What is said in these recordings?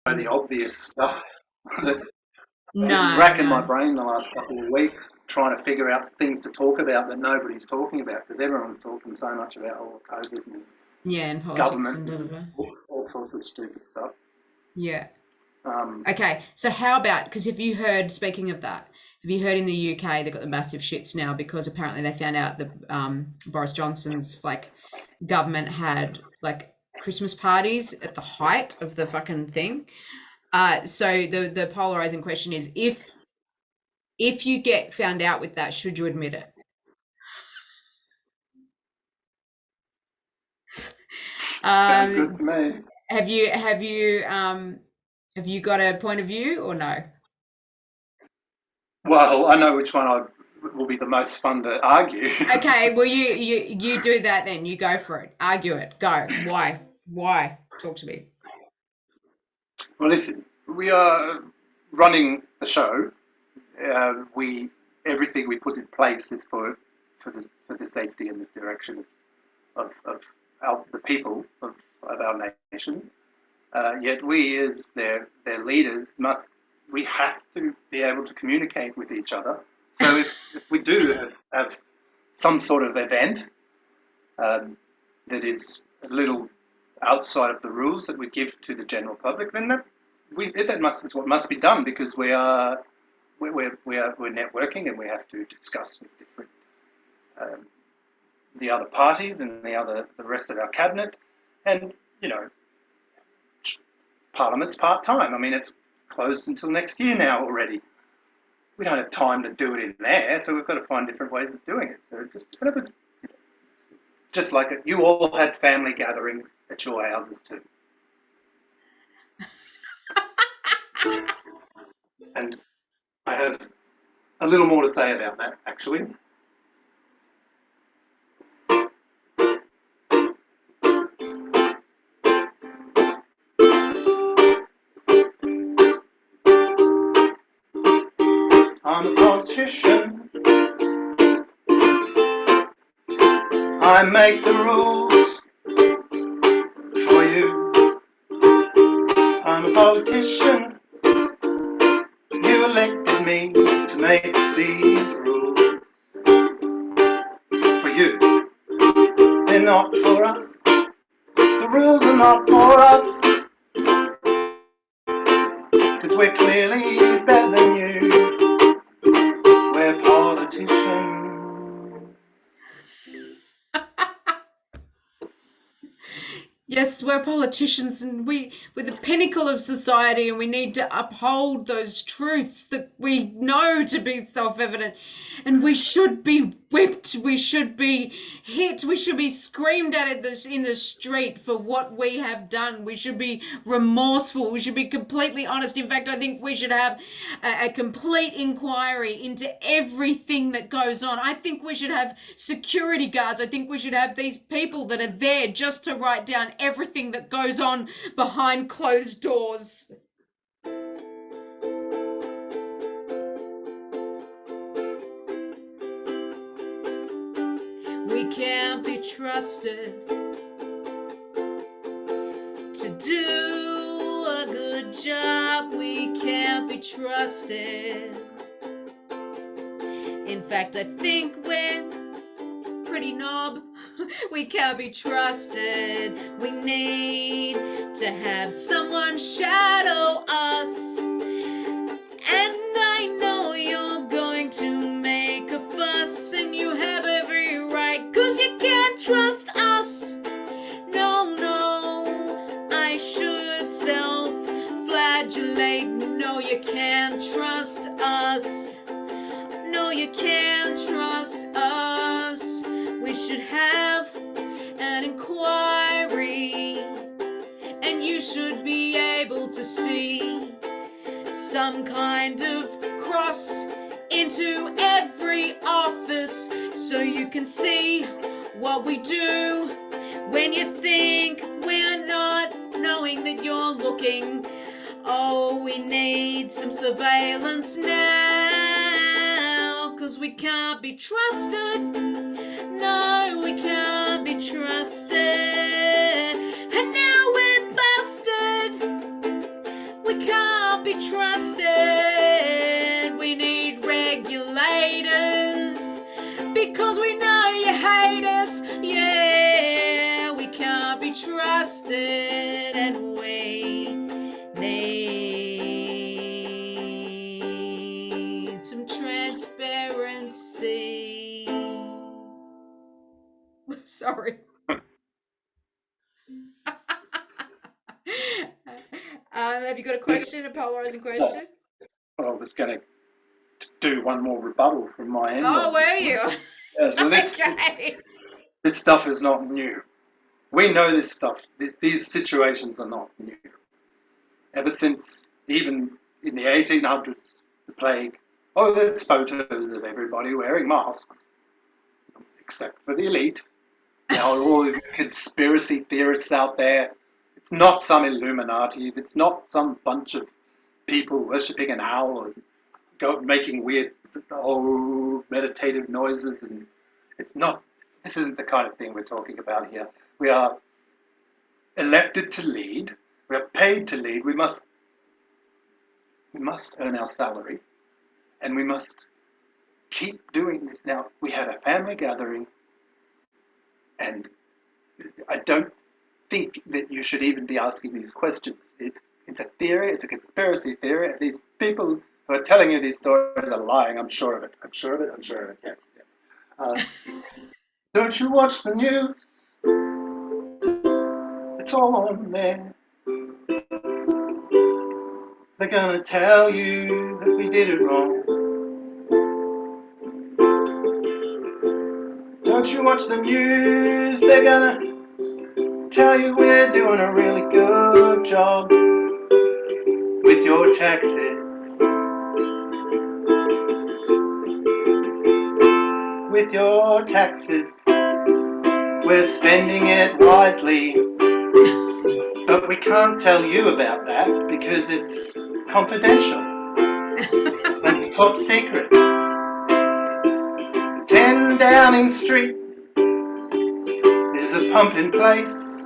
the obvious stuff that I've been No, racking my no. brain the last couple of weeks trying to figure out things to talk about that nobody's talking about because everyone's talking so much about COVID and Yeah, and politics government and da da and da. all sorts of stupid stuff. Yeah. Um, Okay, so how about, because have you heard, speaking of that, have you heard in the UK they've got the massive shits now because apparently they found out that Boris Johnson's like government had like Christmas parties at the height of the fucking thing. So the polarizing question is if you get found out with that, should you admit it? Sounds good to Um, me. have you got a point of view or no? Well, I know which one will be the most fun to argue. Okay, well you do that then. You go for it. Argue it. Go. Why? Why? Talk to me. Well, listen, we are running the show. We everything we put in place is for the safety and the direction of the people of our nation. Yet we, as their leaders, we have to be able to communicate with each other. So if we do have some sort of event um, that is a little outside of the rules that we give to the general public, then is what must be done because we're networking and we have to discuss with different um, the other parties and the rest of our cabinet, and you know Parliament's part time. I mean, it's closed until next year now already. We don't have time to do it in there, so we've got to find different ways of doing it. So it was just like it. You all had family gatherings at your houses too, and I have a little more to say about that actually. I'm a politician. I make the rules for you. I'm a politician. You elected me to make these rules for you. They're not for us. The rules are not for us. Because we're clearly better than you. We're politicians. Yes, we're politicians and we're the pinnacle of society and we need to uphold those truths that we know to be self-evident. And we should be whipped, we should be hit, we should be screamed at in the street for what we have done. We should be remorseful, we should be completely honest. In fact, I think we should have a complete inquiry into everything that goes on. I think we should have security guards. I think we should have these people that are there just to write down everything that goes on behind closed doors. We can't be trusted to do a good job. We can't be trusted. In fact, I think we're pretty knob. We can't be trusted. We need to have someone shadow us. And I know you're going to make a fuss, and you have every right, 'cause you can't trust us. No, no, I should self-flagellate. No, you can't trust us. No, you can't trust us. We should have an inquiry, and you should be able to see some kind of cross into every office so you can see what we do when you think we're not knowing that you're looking. Oh, we need some surveillance now, 'cause we can't be trusted. No, we can't be trusted. And now we're busted. we can't be trusted. We need regulators because we know you hate us. Yeah, we can't be trusted, and we need some transparency. Sorry. Have you got a question, a polarizing question? I was going to do one more rebuttal from my end. Oh, were you? Yeah, so Okay. this stuff is not new. We know this stuff. These situations are not new. Ever since, even in the 1800s, the plague, there's photos of everybody wearing masks, except for the elite. Now, all the conspiracy theorists out there, it's not some Illuminati, it's not some bunch of people worshipping an owl and making weird meditative noises, and this isn't the kind of thing we're talking about here. We are elected to lead, we are paid to lead, we must earn our salary, and we must keep doing this. Now, we had a family gathering, and I don't think that you should even be asking these questions. It's a theory, it's a conspiracy theory. These people who are telling you these stories are lying. I'm sure of it. Yes. Don't you watch the news? It's all on there. They're gonna tell you that we did it wrong. Don't you watch the news? They're gonna tell you we're doing a really good job with your taxes. With your taxes, we're spending it wisely. But we can't tell you about that because it's confidential and it's top secret. 10 Downing Street is a pumping place,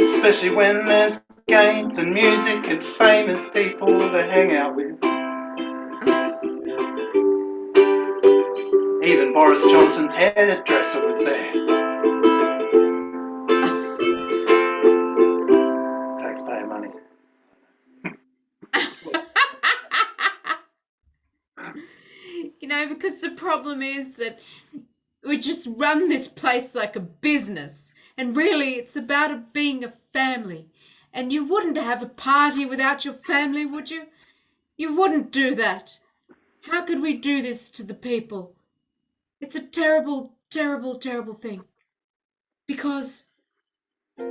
especially when there's games and music and famous people to hang out with. Even Boris Johnson's hairdresser was there. Taxpayer money. Because the problem is that we just run this place like a business, and really it's about it being a family. And you wouldn't have a party without your family, would you? You wouldn't do that. How could we do this to the people? It's a terrible, terrible, terrible thing. Because a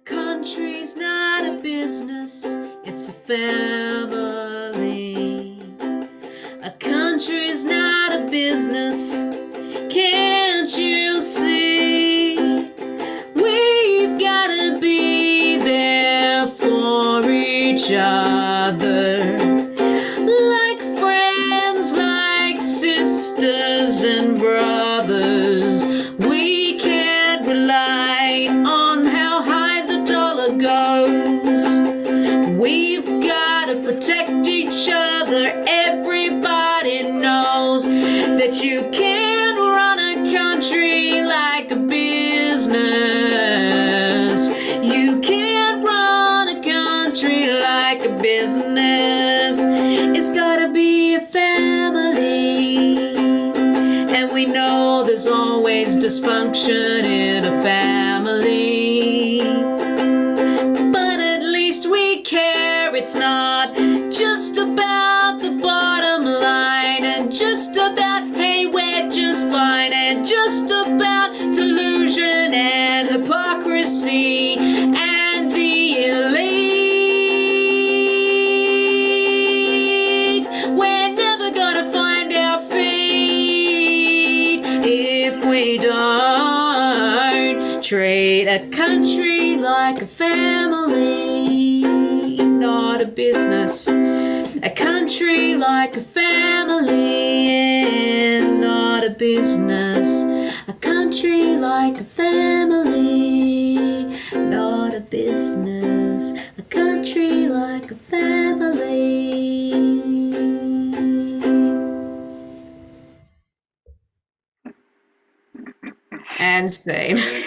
country's not a business, it's a family. A country's not a business, can't you see? We've gotta be there for each other, like friends, like sisters and brothers. We can't rely on how high the dollar goes. We've gotta protect each other. Everybody knows that you can't run a country like a business. You can't run a country like a business. It's gotta be a family. And we know there's always dysfunction in a family. But at least we care. It's not just about the bottom line, and just about, hey, we're just fine, and just about delusion and hypocrisy and the elite. We're never gonna find our feet if we don't treat a country like a family, not a business. A country like a family and not a business. A country country like a family, not a business. A country like a family. And scene.